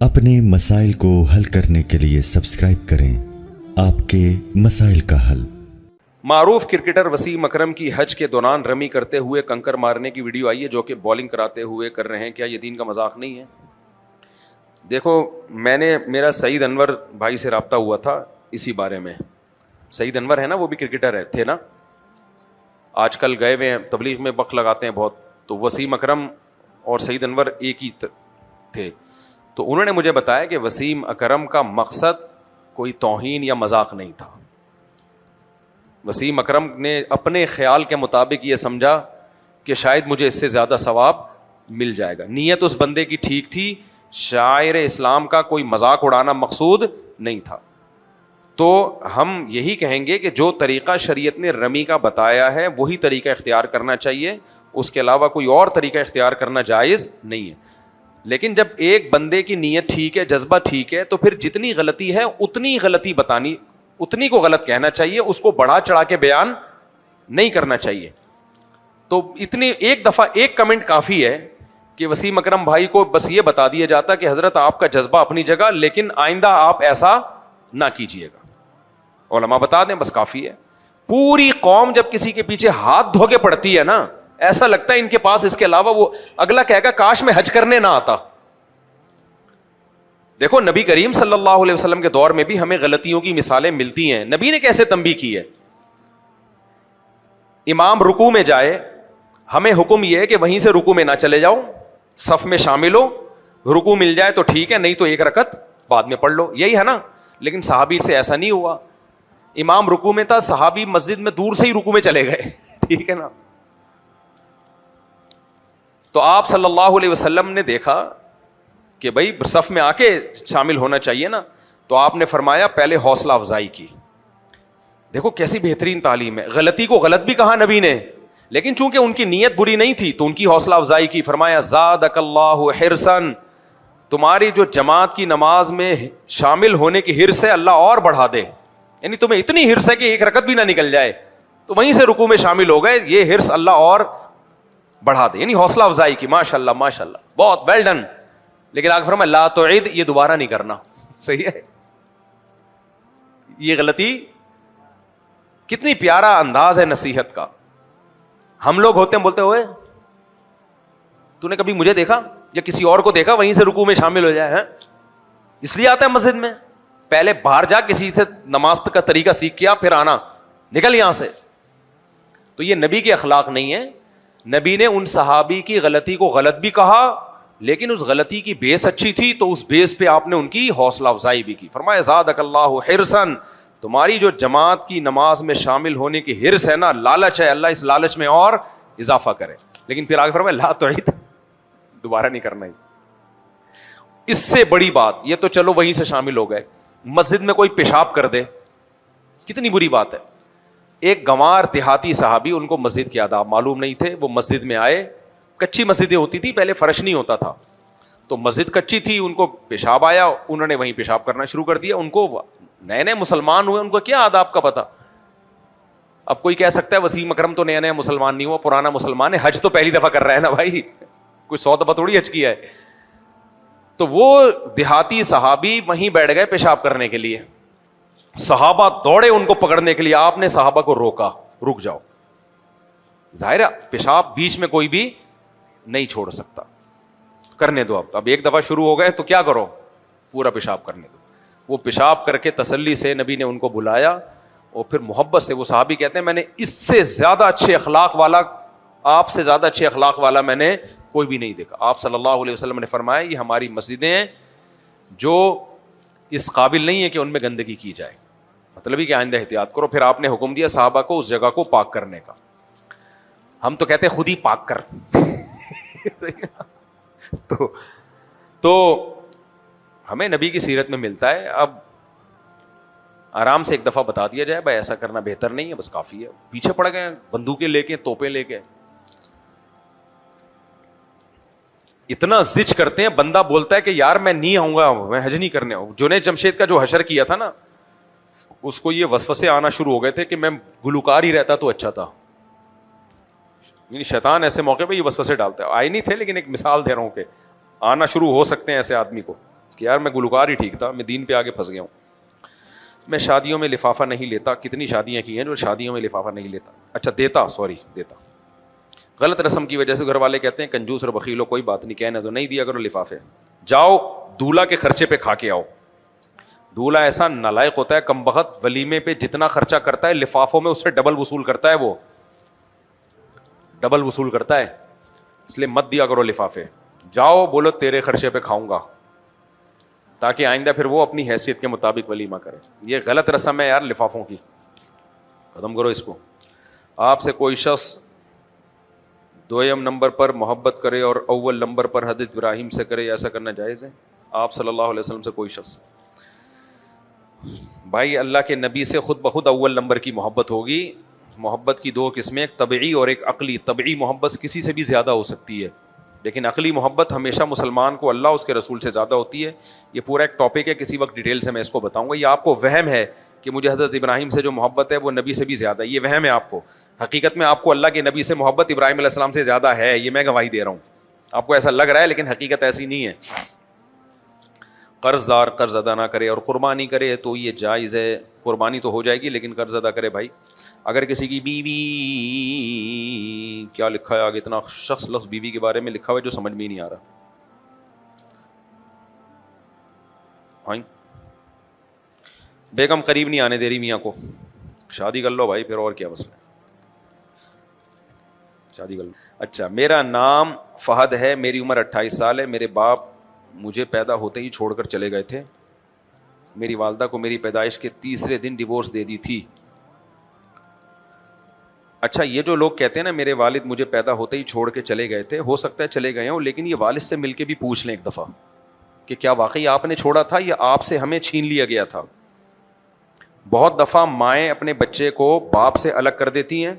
اپنے مسائل کو حل کرنے کے لیے سبسکرائب کریں آپ کے مسائل کا حل۔ معروف کرکٹر وسیم اکرم کی حج کے دوران رمی کرتے ہوئے کنکر مارنے کی ویڈیو آئی ہے جو کہ بولنگ کراتے ہوئے کر رہے ہیں، کیا یہ دین کا مذاق نہیں ہے؟ دیکھو، میرا سعید انور بھائی سے رابطہ ہوا تھا اسی بارے میں۔ سعید انور ہے نا، وہ بھی کرکٹر تھے نا، آج کل گئے ہوئے ہیں، تبلیغ میں وقت لگاتے ہیں بہت۔ تو وسیم اکرم اور سعید انور ایک ہی تھے، تو انہوں نے مجھے بتایا کہ وسیم اکرم کا مقصد کوئی توہین یا مذاق نہیں تھا۔ وسیم اکرم نے اپنے خیال کے مطابق یہ سمجھا کہ شاید مجھے اس سے زیادہ ثواب مل جائے گا۔ نیت اس بندے کی ٹھیک تھی، شاعر اسلام کا کوئی مذاق اڑانا مقصود نہیں تھا۔ تو ہم یہی کہیں گے کہ جو طریقہ شریعت نے رمی کا بتایا ہے وہی طریقہ اختیار کرنا چاہیے، اس کے علاوہ کوئی اور طریقہ اختیار کرنا جائز نہیں ہے۔ لیکن جب ایک بندے کی نیت ٹھیک ہے، جذبہ ٹھیک ہے، تو پھر جتنی غلطی ہے اتنی غلطی بتانی، اتنی کو غلط کہنا چاہیے، اس کو بڑھا چڑھا کے بیان نہیں کرنا چاہیے۔ تو اتنی ایک دفعہ ایک کمنٹ کافی ہے کہ وسیم اکرم بھائی کو بس یہ بتا دیا جاتا کہ حضرت آپ کا جذبہ اپنی جگہ، لیکن آئندہ آپ ایسا نہ کیجیے گا، علماء بتا دیں، بس کافی ہے۔ پوری قوم جب کسی کے پیچھے ہاتھ دھو کے پڑتی ہے نا، ایسا لگتا ہے ان کے پاس اس کے علاوہ، وہ اگلا کہے گا کاش میں حج کرنے نہ آتا۔ دیکھو، نبی کریم صلی اللہ علیہ وسلم کے دور میں بھی ہمیں غلطیوں کی مثالیں ملتی ہیں۔ نبی نے کیسے تنبیہ کی ہے؟ امام رکوع میں جائے، ہمیں حکم یہ ہے کہ وہیں سے رکوع میں نہ چلے جاؤ، صف میں شامل ہو، رکوع مل جائے تو ٹھیک ہے، نہیں تو ایک رکعت بعد میں پڑھ لو، یہی ہے نا۔ لیکن صحابی سے ایسا نہیں ہوا، امام رکوع میں تھا، صحابی مسجد میں دور سے ہی رکوع میں چلے گئے، ٹھیک ہے نا۔ تو آپ صلی اللہ علیہ وسلم نے دیکھا کہ بھائی صف میں آ کے شامل ہونا چاہیے نا، تو آپ نے فرمایا پہلے حوصلہ افزائی کی۔ دیکھو کیسی بہترین تعلیم ہے، غلطی کو غلط بھی کہا نبی نے، لیکن چونکہ ان کی نیت بری نہیں تھی تو ان کی حوصلہ افزائی کی۔ فرمایا زادک اللہ حرصاً، تمہاری جو جماعت کی نماز میں شامل ہونے کی حرص ہے اللہ اور بڑھا دے، یعنی تمہیں اتنی حرص ہے کہ ایک رکعت بھی نہ نکل جائے تو وہیں سے رکوع میں شامل ہو گئے، یہ حرص اللہ اور بڑھا دے، یعنی حوصلہ افزائی کی۔ ماشاءاللہ ماشاءاللہ، بہت ویل ڈن۔ لیکن آگے فرمایا لا تعید، یہ دوبارہ نہیں کرنا۔ صحیح ہے، یہ غلطی، کتنی پیارا انداز ہے نصیحت کا۔ ہم لوگ ہوتے ہیں بولتے ہوئے تو نے کبھی مجھے دیکھا یا کسی اور کو دیکھا وہیں سے رکوع میں شامل ہو جائے ہیں؟ اس لیے آتا ہے مسجد میں، پہلے باہر جا کسی سے نماز کا طریقہ سیکھ کیا، پھر آنا، نکل یہاں سے۔ تو یہ نبی کے اخلاق نہیں ہے۔ نبی نے ان صحابی کی غلطی کو غلط بھی کہا، لیکن اس غلطی کی بیس اچھی تھی تو اس بیس پہ آپ نے ان کی حوصلہ افزائی بھی کی۔ فرمایا زادک اللہ حرصاً، تمہاری جو جماعت کی نماز میں شامل ہونے کی حرص ہے نا، لالچ ہے، اللہ اس لالچ میں اور اضافہ کرے۔ لیکن پھر آگے فرمایا لا تعید، دوبارہ نہیں کرنا ہی۔ اس سے بڑی بات یہ تو چلو وہیں سے شامل ہو گئے، مسجد میں کوئی پیشاب کر دے، کتنی بری بات ہے۔ ایک گنوار دیہاتی صحابی، ان کو مسجد کے آداب معلوم نہیں تھے، وہ مسجد میں آئے، کچی مسجدیں ہوتی تھی پہلے، فرش نہیں ہوتا تھا، تو مسجد کچی تھی، ان کو پیشاب آیا، انہوں نے وہیں پیشاب کرنا شروع کر دیا۔ ان کو نئے نئے مسلمان ہوئے، ان کو کیا آداب کا پتہ۔ اب کوئی کہہ سکتا ہے وسیم اکرم تو نیا نیا مسلمان نہیں ہوا، پرانا مسلمان ہے، حج تو پہلی دفعہ کر رہا ہے نا بھائی، کوئی 100 دفعہ تھوڑی حج کیا ہے۔ تو وہ دیہاتی صحابی وہیں بیٹھ گئے پیشاب کرنے کے لیے، صحابہ دوڑے ان کو پکڑنے کے لیے، آپ نے صحابہ کو روکا، رک جاؤ، ظاہر ہے پیشاب بیچ میں کوئی بھی نہیں چھوڑ سکتا، کرنے دو۔ اب ایک دفعہ شروع ہو گئے تو کیا کرو، پورا پیشاب کرنے دو۔ وہ پیشاب کر کے تسلی سے نبی نے ان کو بلایا، اور پھر محبت سے، وہ صحابی کہتے ہیں میں نے اس سے زیادہ اچھے اخلاق والا، آپ سے زیادہ اچھے اخلاق والا میں نے کوئی بھی نہیں دیکھا۔ آپ صلی اللہ علیہ وسلم نے فرمایا یہ ہماری مسجدیں ہیں جو اس قابل نہیں ہے کہ ان میں گندگی کی جائے، مطلب ہی کہ آئندہ احتیاط کرو۔ پھر آپ نے حکم دیا صحابہ کو اس جگہ کو پاک کرنے کا۔ ہم تو کہتے ہیں خود ہی پاک کر تو ہمیں نبی کی سیرت میں ملتا ہے۔ اب آرام سے ایک دفعہ بتا دیا جائے بھائی ایسا کرنا بہتر نہیں ہے، بس کافی ہے۔ پیچھے پڑ گئے بندوقیں لے کے، توپیں لے کے، اتنا زج کرتے ہیں، بندہ بولتا ہے کہ یار میں نہیں آؤں گا، میں حج نہیں کرنے آؤں۔ جنید جمشید کا جو حشر کیا تھا نا، اس کو یہ وسوسے آنا شروع ہو گئے تھے کہ میں گلوکار ہی رہتا تو اچھا تھا۔ یعنی شیطان ایسے موقع پہ یہ وسوسے ڈالتا ہے، آئے نہیں تھے لیکن ایک مثال دے رہا ہوں کہ آنا شروع ہو سکتے ہیں ایسے آدمی کو۔ کہ یار میں گلوکار ہی ٹھیک تھا, میں دین پہ آگے پھنس گیا ہوں. میں شادیوں میں لفافہ نہیں لیتا. کتنی شادیاں کی ہیں جو شادیوں میں لفافہ نہیں لیتا. اچھا دیتا, غلط رسم کی وجہ سے گھر والے کہتے ہیں کنجوس اور بخیل ہو, کوئی بات نہیں, کہنا تو نہیں دیا کرو لفافے. جاؤ دولہا کے خرچے پہ کھا کے آؤ. دولہا ایسا نالائق ہوتا ہے کم بخت, ولیمے پہ جتنا خرچہ کرتا ہے لفافوں میں اس سے ڈبل وصول کرتا ہے, وہ ڈبل وصول کرتا ہے. اس لیے مت دیا کرو لفافے. جاؤ بولو تیرے خرچے پہ کھاؤں گا, تاکہ آئندہ پھر وہ اپنی حیثیت کے مطابق ولیمہ کرے. یہ غلط رسم ہے یار لفافوں کی, ختم کرو اس کو. آپ سے کوئی شخص دویم نمبر پر محبت کرے اور اول نمبر پر حضرت ابراہیم سے کرے, ایسا کرنا جائز ہے؟ آپ صلی اللہ علیہ وسلم سے کوئی شخص, بھائی اللہ کے نبی سے خود بخود اول نمبر کی محبت ہوگی. محبت کی دو قسمیں, ایک طبعی اور ایک عقلی. طبعی محبت کسی سے بھی زیادہ ہو سکتی ہے, لیکن عقلی محبت ہمیشہ مسلمان کو اللہ اس کے رسول سے زیادہ ہوتی ہے. یہ پورا ایک ٹاپک ہے, کسی وقت ڈیٹیل سے میں اس کو بتاؤں گا. یہ آپ کو وہم ہے کہ مجھے حضرت ابراہیم سے جو محبت ہے وہ نبی سے بھی زیادہ ہے, یہ وہم ہے آپ کو. حقیقت میں آپ کو اللہ کے نبی سے محبت ابراہیم علیہ السلام سے زیادہ ہے, یہ میں گواہی دے رہا ہوں. آپ کو ایسا لگ رہا ہے لیکن حقیقت ایسی نہیں ہے. قرض دار قرض ادا نہ کرے اور قربانی کرے تو یہ جائز ہے. قربانی تو ہو جائے گی لیکن قرض ادا کرے. بھائی اگر کسی کی بیوی, کیا لکھا ہے آگے, اتنا شخص لفظ بیوی کے بارے میں لکھا ہوا ہے جو سمجھ میں ہی نہیں آ رہا. ہاں بیگم قریب نہیں آنے دے رہی میاں کو, شادی کر لو بھائی پھر, اور کیا مسئلہ ہے, شادی کر لو. اچھا میرا نام فہد ہے, میری عمر 28 سال ہے. میرے باپ مجھے پیدا ہوتے ہی چھوڑ کر چلے گئے تھے. میری والدہ کو میری پیدائش کے تیسرے دن ڈیورس دے دی تھی. اچھا یہ جو لوگ کہتے ہیں نا میرے والد مجھے پیدا ہوتے ہی چھوڑ کے چلے گئے تھے, ہو سکتا ہے چلے گئے ہوں, لیکن یہ والد سے مل کے بھی پوچھ لیں ایک دفعہ کہ کیا واقعی آپ نے چھوڑا تھا یا آپ سے ہمیں چھین لیا گیا تھا. بہت دفعہ مائیں اپنے بچے کو باپ سے الگ کر دیتی ہیں.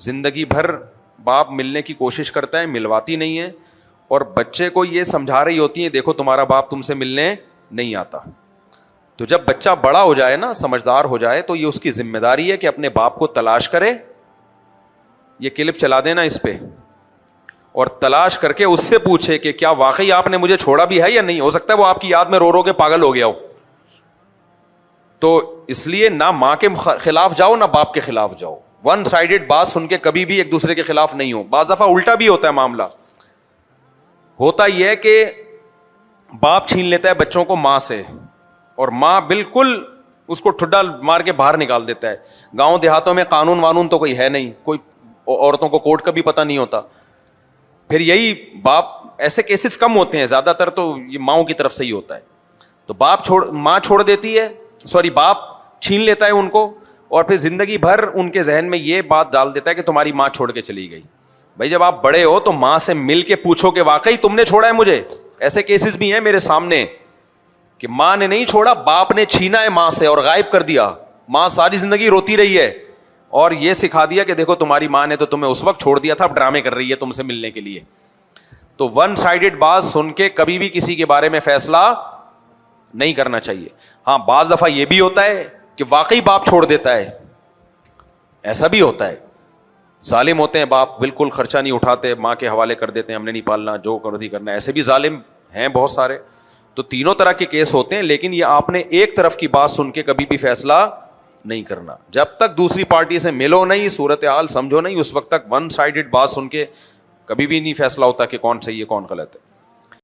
زندگی بھر باپ ملنے کی کوشش کرتا ہے, ملواتی نہیں ہے, اور بچے کو یہ سمجھا رہی ہوتی ہیں دیکھو تمہارا باپ تم سے ملنے نہیں آتا. تو جب بچہ بڑا ہو جائے نا, سمجھدار ہو جائے, تو یہ اس کی ذمہ داری ہے کہ اپنے باپ کو تلاش کرے. یہ کلپ چلا دینا اس پہ, اور تلاش کر کے اس سے پوچھے کہ کیا واقعی آپ نے مجھے چھوڑا بھی ہے یا نہیں. ہو سکتا ہے وہ آپ کی یاد میں رو رو کے پاگل ہو گیا ہو. تو اس لیے نہ ماں کے خلاف جاؤ نہ باپ کے خلاف جاؤ. ون سائیڈڈ بات سن کے کبھی بھی ایک دوسرے کے خلاف نہیں ہو. بعض دفعہ الٹا بھی ہوتا ہے معاملہ. ہوتا یہ ہے کہ باپ چھین لیتا ہے بچوں کو ماں سے, اور ماں بالکل اس کو ٹھڈا مار کے باہر نکال دیتا ہے. گاؤں دیہاتوں میں قانون وانون تو کوئی ہے نہیں, کوئی عورتوں کو کورٹ کا بھی پتہ نہیں ہوتا. پھر یہی باپ, ایسے کیسز کم ہوتے ہیں, زیادہ تر تو یہ ماؤں کی طرف سے ہی ہوتا ہے. تو ماں چھوڑ دیتی ہے, باپ چھین لیتا ہے ان کو, اور پھر زندگی بھر ان کے ذہن میں یہ بات ڈال دیتا ہے کہ تمہاری ماں چھوڑ کے چلی گئی. بھائی جب آپ بڑے ہو تو ماں سے مل کے پوچھو کہ واقعی تم نے چھوڑا ہے مجھے. ایسے کیسز بھی ہیں میرے سامنے کہ ماں نے نہیں چھوڑا, باپ نے چھینا ہے ماں سے اور غائب کر دیا. ماں ساری زندگی روتی رہی ہے اور یہ سکھا دیا کہ دیکھو تمہاری ماں نے تو تمہیں اس وقت چھوڑ دیا تھا, اب ڈرامے کر رہی ہے تم سے ملنے کے لیے. تو ون سائیڈڈ بات سن کے کبھی بھی کسی کے بارے میں فیصلہ نہیں کرنا چاہیے. ہاں بعض دفعہ یہ بھی ہوتا ہے کہ واقعی باپ چھوڑ دیتا ہے, ایسا بھی ہوتا ہے. ظالم ہوتے ہیں باپ, بالکل خرچہ نہیں اٹھاتے, ماں کے حوالے کر دیتے ہیں, ہم نے نہیں پالنا, جو کر دی کرنا. ایسے بھی ظالم ہیں بہت سارے. تو تینوں طرح کے کیس ہوتے ہیں, لیکن یہ آپ نے ایک طرف کی بات سن کے کبھی بھی فیصلہ نہیں کرنا. جب تک دوسری پارٹی سے ملو نہیں, صورتحال سمجھو نہیں, اس وقت تک ون سائیڈڈ بات سن کے کبھی بھی نہیں فیصلہ ہوتا کہ کون صحیح ہے کون غلط ہے.